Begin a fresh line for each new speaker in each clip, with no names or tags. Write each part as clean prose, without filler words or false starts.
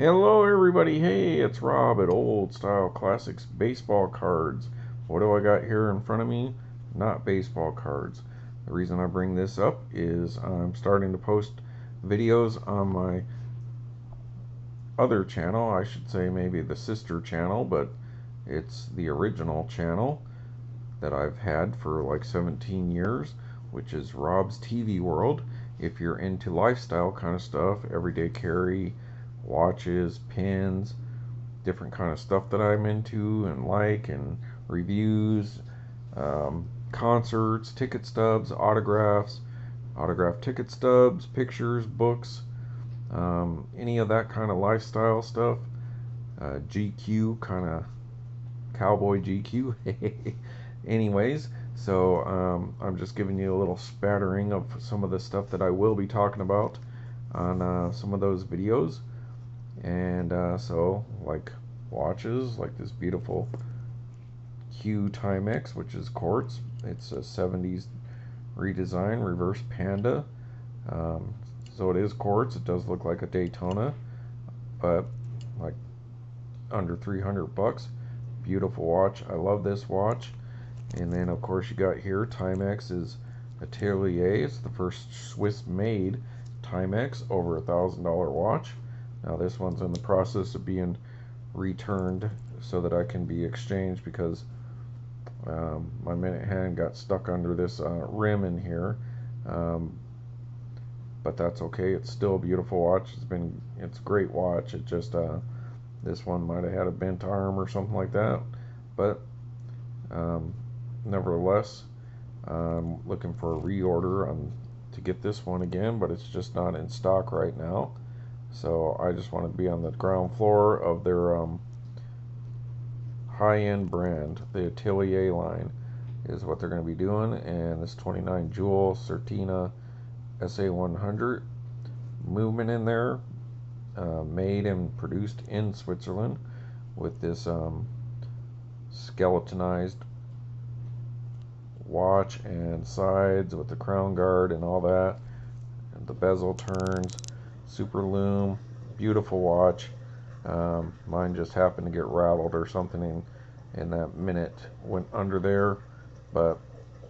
Hello everybody, hey, it's Rob at Old Style Classics Baseball Cards. What do I got here in front of me? Not baseball cards. The reason I bring this up is I'm starting to post videos on my other channel. I should say maybe the sister channel, but it's the original channel that I've had for like 17 years, which is Rob's TV World. If you're into lifestyle kind of stuff, everyday carry, watches, pins, different kind of stuff that I'm into and like, and reviews, concerts, ticket stubs, autographed ticket stubs, pictures, books, any of that kind of lifestyle stuff. GQ, kind of cowboy GQ. Anyways, so I'm just giving you a little spattering of some of the stuff that I will be talking about on some of those videos. And so, like watches, like this beautiful Q Timex, which is quartz. It's a 70s redesign, reverse panda. So it is quartz. It does look like a Daytona, but like under 300 bucks. Beautiful watch. I love this watch. And then of course you got here Timex is Atelier. It's the first Swiss-made Timex over $1,000 watch. Now this one's in the process of being returned so that I can be exchanged because my minute hand got stuck under this rim in here. But that's okay. It's still a beautiful watch. It's a great watch. It just this one might have had a bent arm or something like that. But nevertheless, I'm looking for a reorder to get this one again, but it's just not in stock right now. So I just want to be on the ground floor of their high-end brand. The Atelier line is what they're going to be doing, and this 29 jewel Certina SA100 movement in there, made and produced in Switzerland, with this skeletonized watch and sides with the crown guard and all that, and the bezel turns, super lume, beautiful watch. Mine just happened to get rattled or something in that minute went under there, but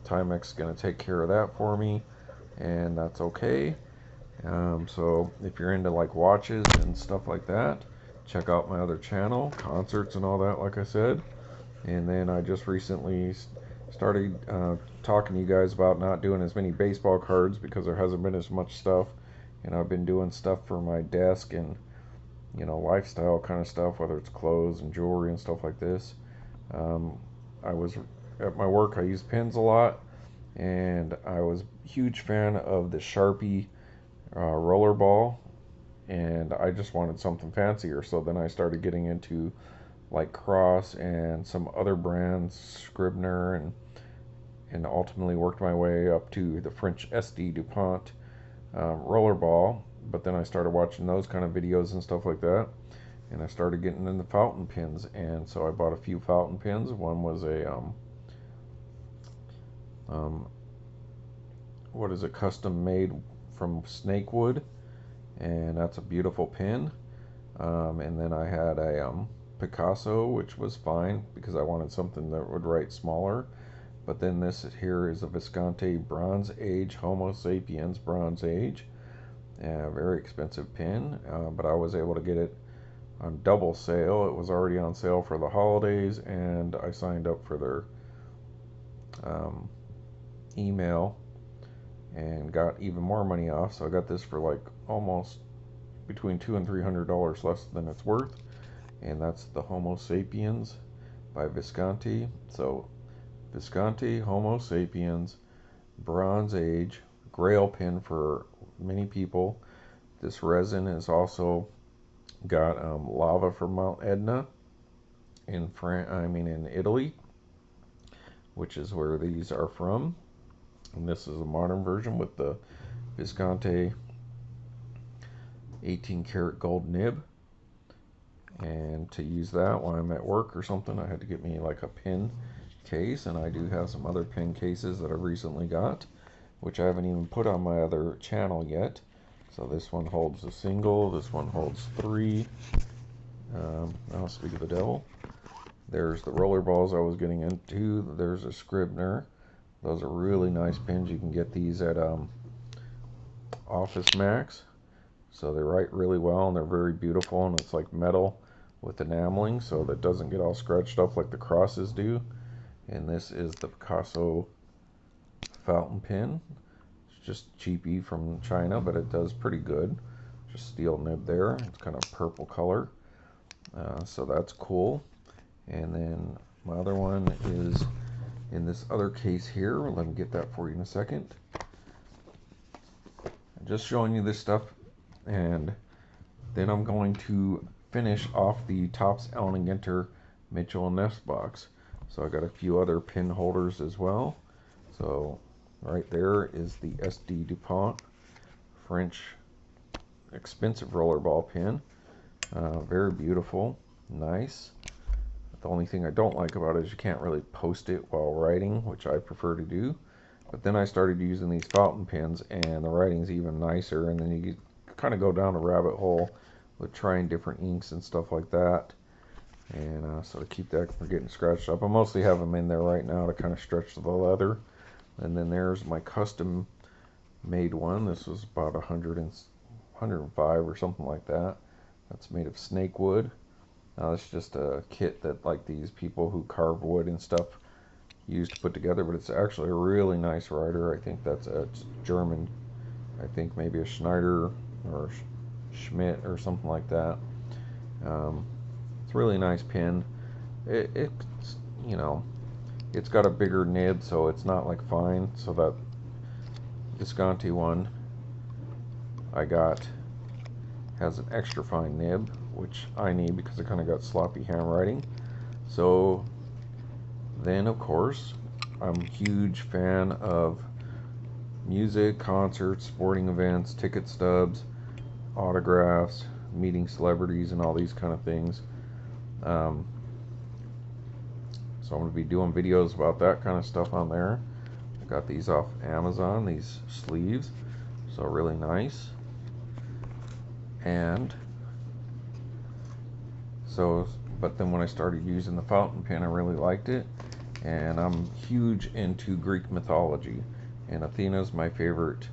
Timex is going to take care of that for me, and that's okay. So if you're into like watches and stuff like that, check out my other channel, concerts and all that, like I said. And then I just recently started talking to you guys about not doing as many baseball cards because there hasn't been as much stuff, and I've been doing stuff for my desk and lifestyle kind of stuff, whether it's clothes and jewelry and stuff like this. I was at my work, I use pens a lot, and I was a huge fan of the Sharpie roller ball, and I just wanted something fancier. So then I started getting into like Cross and some other brands, Scribner, and ultimately worked my way up to the French SD DuPont rollerball. But then I started watching those kind of videos and stuff like that, and I started getting into fountain pens, and so I bought a few fountain pens. One was a what is it, custom made from snake wood, and that's a beautiful pen. And then I had a Picasso, which was fine because I wanted something that would write smaller. But then this here is a Visconti Bronze Age, Homo sapiens Bronze Age. A very expensive pen, but I was able to get it on double sale. It was already on sale for the holidays, and I signed up for their email and got even more money off. So I got this for like almost between $200 and $300 less than it's worth, and that's the Homo sapiens by Visconti. So Visconti Homo sapiens Bronze Age Grail pen for many people. This resin is also got lava from Mount Etna in Italy, which is where these are from. And this is a modern version with the Visconti 18 karat gold nib. And to use that while I'm at work or something, I had to get me like a pin case, and I do have some other pin cases that I've recently got, which I haven't even put on my other channel yet. So this one holds a single, this one holds 3. Now speak of the devil. There's the roller balls I was getting into. There's a Scribner. Those are really nice pins. You can get these at Office Max. So they write really well and they're very beautiful, and it's like metal with enameling so that doesn't get all scratched up like the crosses do. And this is the Picasso fountain pen. It's just cheapy from China, but it does pretty good. Just steel nib there. It's kind of purple color. So that's cool. And then my other one is in this other case here. Let me get that for you in a second. I'm just showing you this stuff, and then I'm going to finish off the Topps Allen & Ginter Mitchell & Ness box. So I got a few other pin holders as well. So right there is the SD DuPont French expensive rollerball pin. Very beautiful, nice. The only thing I don't like about it is you can't really post it while writing, which I prefer to do. But then I started using these fountain pens, and the writing's even nicer, and then you kind of go down a rabbit hole with trying different inks and stuff like that. And so to keep that from getting scratched up, I mostly have them in there right now to kind of stretch the leather. And then there's my custom made one. This was about 105 or something like that. That's made of snake wood. Now it's just a kit that like these people who carve wood and stuff use to put together, but it's actually a really nice writer. I think that's a German. I think maybe a Schneider or Schmidt or something like that. It's a really nice pen. It's, you know, it's got a bigger nib, so it's not like fine. So that Visconti one I got has an extra fine nib, which I need because I kind of got sloppy handwriting. So then, of course, I'm a huge fan of music, concerts, sporting events, ticket stubs, autographs, meeting celebrities, and all these kind of things. So I'm going to be doing videos about that kind of stuff on there. I got these off Amazon, these sleeves, so really nice. And so, but then when I started using the fountain pen, I really liked it. And I'm huge into Greek mythology, and Athena's my favorite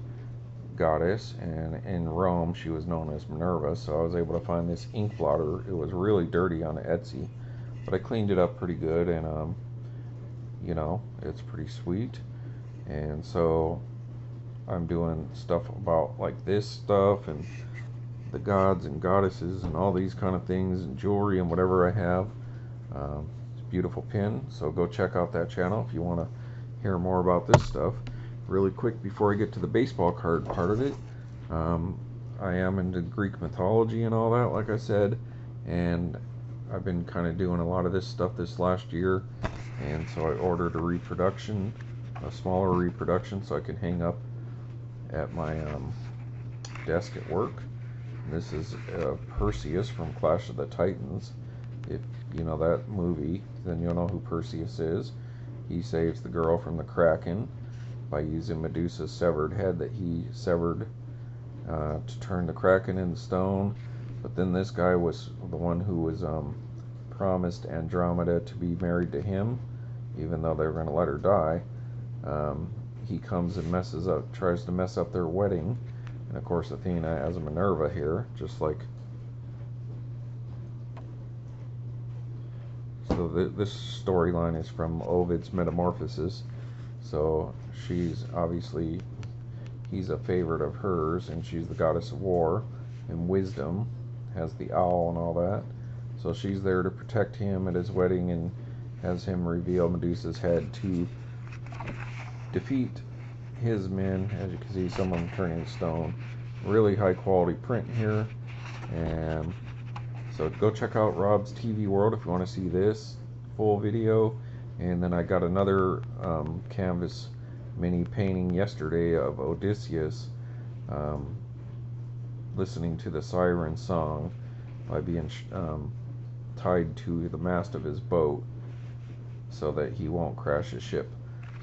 goddess, and in Rome she was known as Minerva. So I was able to find this ink blotter. It was really dirty on Etsy, but I cleaned it up pretty good, and you know, it's pretty sweet. And so I'm doing stuff about like this stuff and the gods and goddesses and all these kind of things, and jewelry and whatever I have. It's a beautiful pin, so go check out that channel if you want to hear more about this stuff. Really quick before I get to the baseball card part of it, I am into Greek mythology and all that, like I said, and I've been kind of doing a lot of this stuff this last year, and so I ordered a reproduction, a smaller reproduction, so I can hang up at my desk at work. This is Perseus from Clash of the Titans. If you know that movie, then you'll know who Perseus is. He saves the girl from the Kraken by using Medusa's severed head that he severed to turn the Kraken into stone. But then this guy was the one who was promised Andromeda to be married to him, even though they were going to let her die. He comes and tries to mess up their wedding. And of course Athena as a Minerva here, just like. So this storyline is from Ovid's Metamorphoses. So she's obviously, he's a favorite of hers, and she's the goddess of war and wisdom, has the owl and all that. So she's there to protect him at his wedding and has him reveal Medusa's head to defeat his men. As you can see, some of them turning to stone. Really high quality print here. And so go check out Rob's TV World if you want to see this full video. And then I got another canvas mini painting yesterday of Odysseus listening to the siren song by being tied to the mast of his boat so that he won't crash his ship.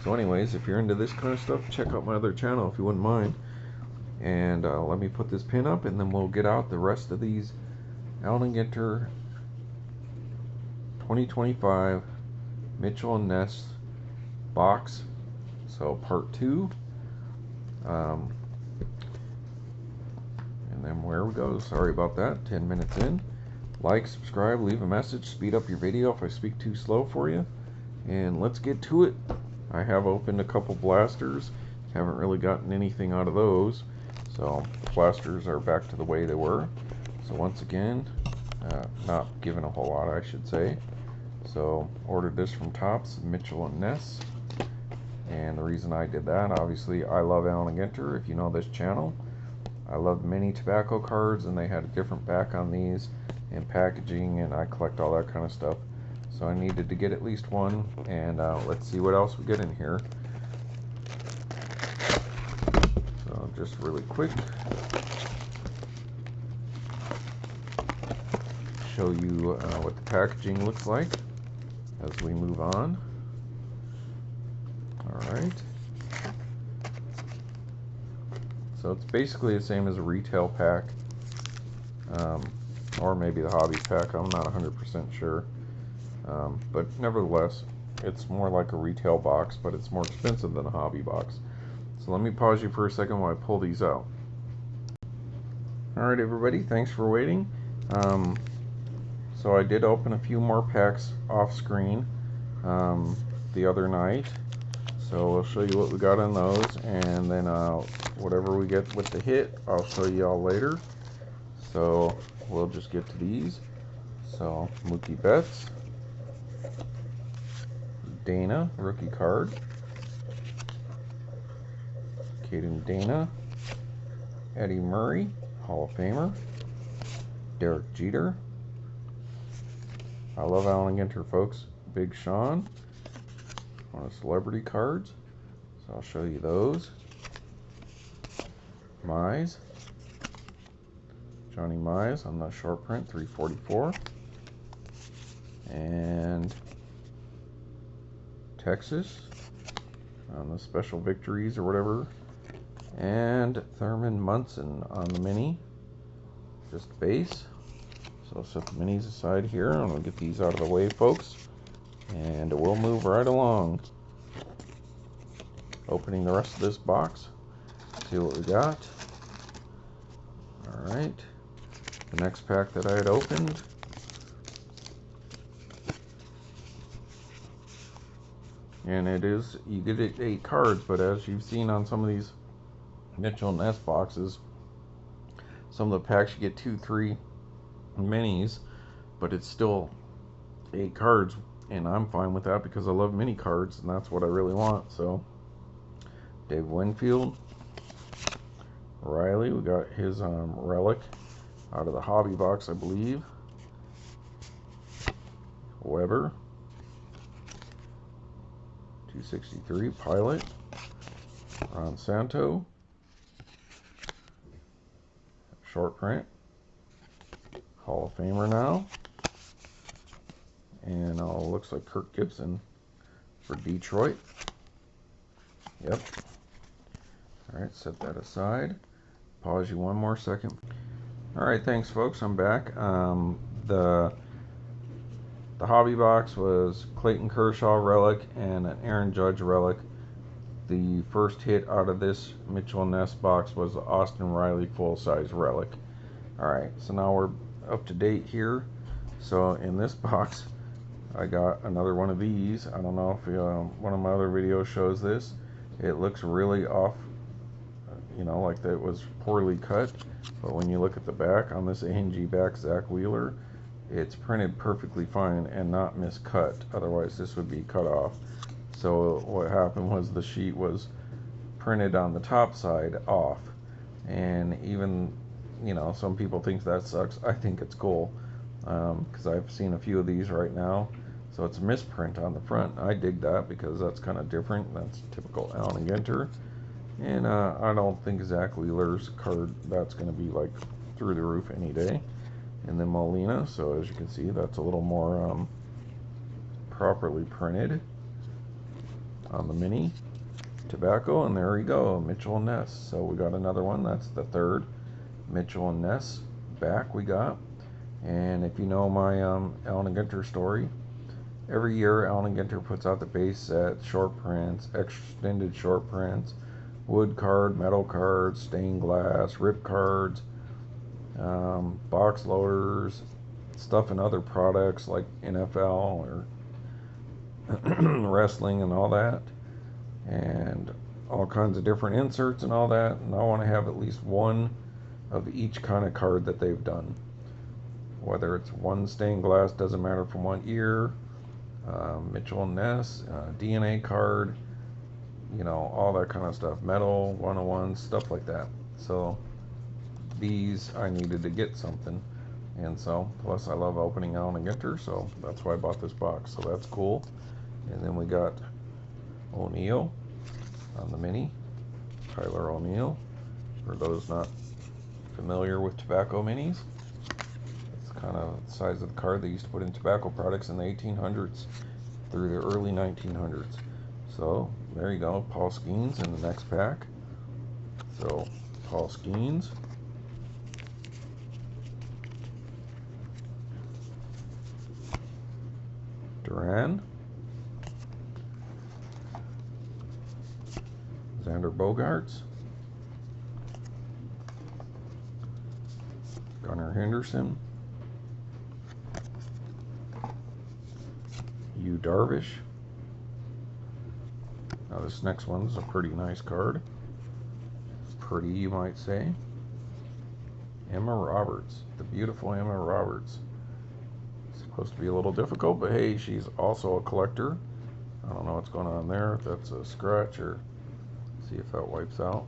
So anyways, if you're into this kind of stuff, check out my other channel if you wouldn't mind. And let me put this pin up, and then we'll get out the rest of these Allen and Ginter 2025 Mitchell and Ness box. So part 2. And then where we go. Sorry about that. 10 minutes in. Like, subscribe, leave a message, speed up your video if I speak too slow for you. And let's get to it. I have opened a couple blasters. Haven't really gotten anything out of those. So blasters are back to the way they were. So once again, not given a whole lot, I should say. So ordered this from Topps, Mitchell and Ness. And the reason I did that, obviously, I love Allen and Ginter. If you know this channel, I love mini tobacco cards, and they had a different back on these and packaging, and I collect all that kind of stuff. So I needed to get at least one, and let's see what else we get in here. So just really quick, show you what the packaging looks like as we move on. Alright. So it's basically the same as a retail pack, or maybe the hobby pack, I'm not 100% sure. But nevertheless, it's more like a retail box, but it's more expensive than a hobby box. So let me pause you for a second while I pull these out. Alright everybody, thanks for waiting. So I did open a few more packs off screen the other night. So I'll show you what we got on those, and then whatever we get with the hit, I'll show you all later. So we'll just get to these. So Mookie Betts, Dana, rookie card, Caden Dana, Eddie Murray, Hall of Famer, Derek Jeter. I love Allen and Ginter, folks. Big Sean, one of celebrity cards, so I'll show you those. Mize, Johnny Mize on the short print, 344, and Texas on the special victories or whatever, and Thurman Munson on the mini, just base. So I'll set the minis aside here, and we'll get these out of the way, folks, and we'll move right along. Opening the rest of this box, see what we got. Alright, the next pack that I had opened, and it is, you get 8 cards, but as you've seen on some of these Mitchell and Ness boxes, some of the packs you get 2, 3 minis, but it's still 8 cards, and I'm fine with that because I love mini cards, and that's what I really want. So Dave Winfield, Riley, we got his relic out of the hobby box, I believe. Weber, 263, Pilot, Ron Santo, short print, Hall of Famer now, and looks like Kirk Gibson for Detroit. Yep. Alright, set that aside. Pause you one more second. Alright, thanks folks, I'm back. The hobby box was Clayton Kershaw relic and an Aaron Judge relic. The first hit out of this Mitchell and Ness box was the Austin Riley full-size relic. Alright, so now we're up to date here. So in this box I got another one of these. I don't know if one of my other videos shows this. It looks really off, you know, like that was poorly cut, but when you look at the back on this A&G back Zach Wheeler, it's printed perfectly fine and not miscut, otherwise this would be cut off. So what happened was the sheet was printed on the top side off, and even, you know, some people think that sucks. I think it's cool, because I've seen a few of these right now. So it's a misprint on the front. I dig that because that's kind of different. That's typical Allen and Ginter. And I don't think Zach Wheeler's card, that's going to be like through the roof any day. And then Molina, so as you can see, that's a little more properly printed on the mini. tobacco, and there we go, Mitchell and Ness. So we got another one. That's the third Mitchell and Ness back we got. And if you know my Allen and Ginter story, every year Allen and Ginter puts out the base set, short prints, extended short prints, wood card, metal cards, stained glass, rip cards, box loaders, stuff and other products like NFL or wrestling and all that, and all kinds of different inserts and all that. And I want to have at least one of each kind of card that they've done, whether it's one stained glass, doesn't matter from what year, Mitchell and Ness, DNA card, you know, all that kind of stuff, metal 101, stuff like that. So these, I needed to get something, and so plus I love opening Allen and Ginter, so that's why I bought this box. So that's cool. And then we got O'Neal on the mini, Tyler O'Neal, for those not familiar with tobacco minis. It's kind of the size of the card they used to put in tobacco products in the 1800s through the early 1900s. So there you go, Paul Skeens in the next pack. So Paul Skeens, Duran, Xander Bogaerts, Gunnar Henderson, Yu Darvish. Now this next one's a pretty nice card. Pretty, you might say. Emma Roberts, the beautiful Emma Roberts. Supposed to be a little difficult, but hey, she's also a collector. I don't know what's going on there, if that's a scratch or see if that wipes out.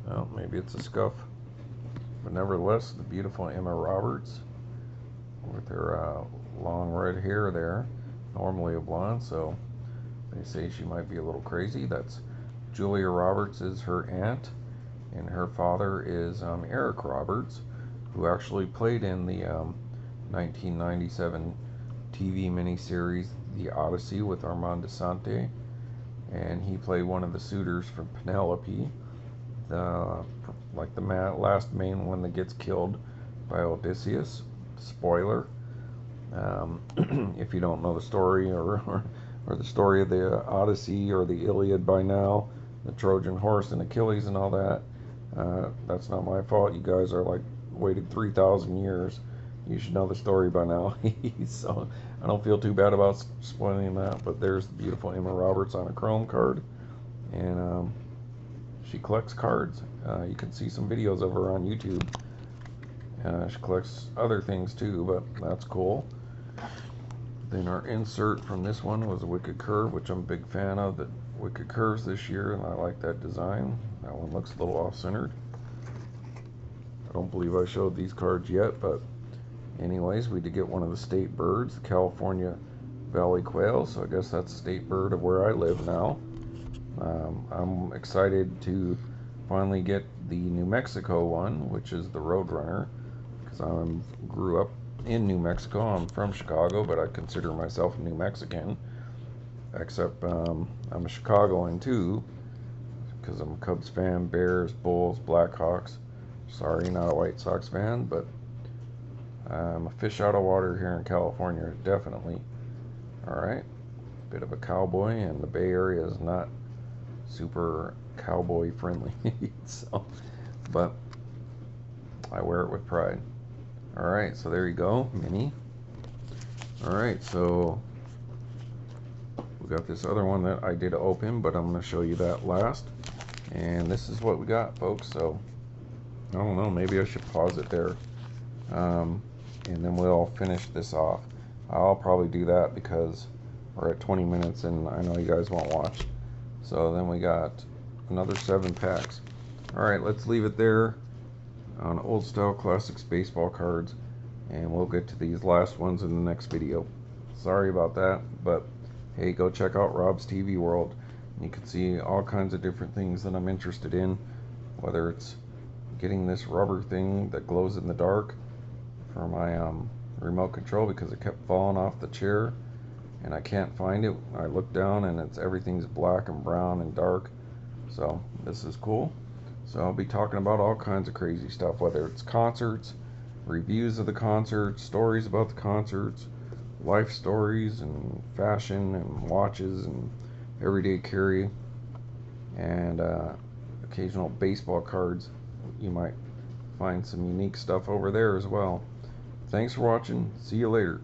Well, maybe it's a scuff. But nevertheless, the beautiful Emma Roberts with her long red hair there, normally a blonde, so they say she might be a little crazy. That's Julia Roberts is her aunt, and her father is Eric Roberts, who actually played in the 1997 TV miniseries The Odyssey with Armand Desante, and he played one of the suitors for Penelope, like the last main one that gets killed by Odysseus. Spoiler. If you don't know the story or the story of the Odyssey or the Iliad by now, the Trojan horse and Achilles and all that, that's not my fault. You guys are like waited 3,000 years. You should know the story by now. So I don't feel too bad about spoiling that. But there's the beautiful Emma Roberts on a chrome card, and she collects cards. You can see some videos of her on YouTube. She collects other things too, but that's cool. Then our insert from this one was a Wicked Curve, which I'm a big fan of, the Wicked Curves this year, and I like that design. That one looks a little off-centered. I don't believe I showed these cards yet, but anyways, we did get one of the state birds, the California Valley Quail, so I guess that's the state bird of where I live now. I'm excited to finally get the New Mexico one, which is the Roadrunner, because I grew up in New Mexico. I'm from Chicago, but I consider myself a New Mexican, except I'm a Chicagoan too, because I'm a Cubs fan, Bears, Bulls, Blackhawks. Sorry, not a White Sox fan, but I'm a fish out of water here in California, definitely. Alright, bit of a cowboy, and the Bay Area is not super cowboy friendly, so, but I wear it with pride. Alright, so there you go, mini. Alright, so we got this other one that I did open, but I'm going to show you that last. And this is what we got, folks. So I don't know, maybe I should pause it there, and then we'll finish this off. I'll probably do that because we're at 20 minutes and I know you guys won't watch. So then we got another 7 packs. Alright, let's leave it there on Old Style Classics baseball cards, and we'll get to these last ones in the next video. Sorry about that, but hey, go check out Rob's TV World. You can see all kinds of different things that I'm interested in, whether it's getting this rubber thing that glows in the dark for my remote control because it kept falling off the chair, and I can't find it. I look down and everything's black and brown and dark. So this is cool. So I'll be talking about all kinds of crazy stuff, whether it's concerts, reviews of the concerts, stories about the concerts, life stories, and fashion, and watches, and everyday carry, and occasional baseball cards. You might find some unique stuff over there as well. Thanks for watching. See you later.